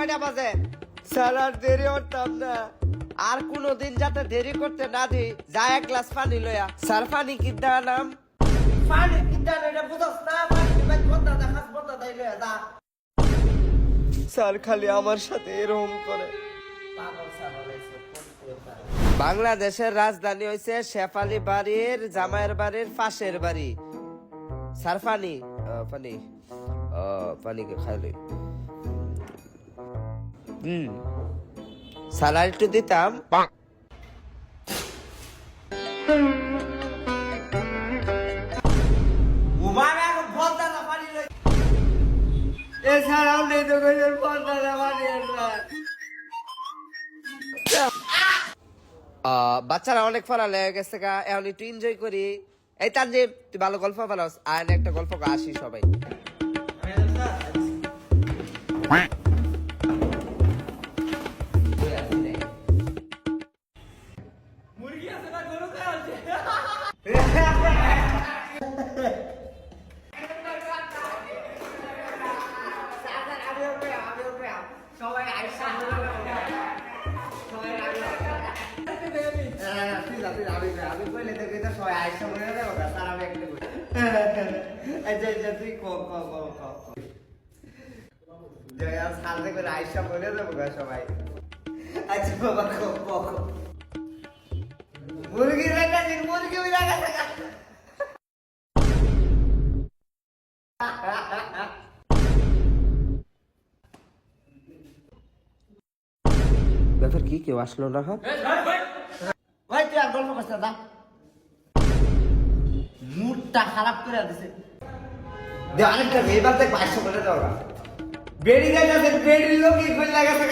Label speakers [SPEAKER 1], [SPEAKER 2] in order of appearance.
[SPEAKER 1] কয়টা বাজে? স্যার আর দেরি করতাম না, আর কোনোদিন যাতে দেরি করতে না দিই। যা এক গ্লাস পানি লয়া। স্যার পানি কিনতে আনাম। পানি কিনতে আনা এটা বুঝছ না? পানি কিনতে বন্ধা দেখাস বন্ধা তাই লয়া যা। স্যার খালি আমার সাথে এরকম করে। বাংলাদেশের রাজধানী হইছে শেফালি বাড়ির জামাইয়ের বাড়ির পাশের বাড়ি। স্যার পানি পানি পানি খাইলে স্যালাড একটু দিতাম। এছাড়াও নেই তো বাচ্চারা অনেক ফলা লেগে গেছে গা, এখন একটু এনজয় করি। এই তানজিব, তুই ভালো গল্প ফেলাস, আর একটা গল্প আসি সবাই। আমি কইলে দেখি তো সবাই আইসা মনে যাবে, স্যার আমি একটা কই। আচ্ছা তুই ক ক ক ক জয়া স্যার দেখে আইসা মনে যাবে সবাই। আচ্ছা বাবা ক ক মুরগি রাখা দিন, মুরগি রাখা থাকা। ব্যাপার কি, কেউ আসলো না? ভাই তুই আর গল্প করছিস না, মুডটা খারাপ করে দিছে। আরেকটা এবার দেখ 500 করে দেওয়া বেড়ি গাছ আছে, বেড়ির লোক কি করে লাগাছে।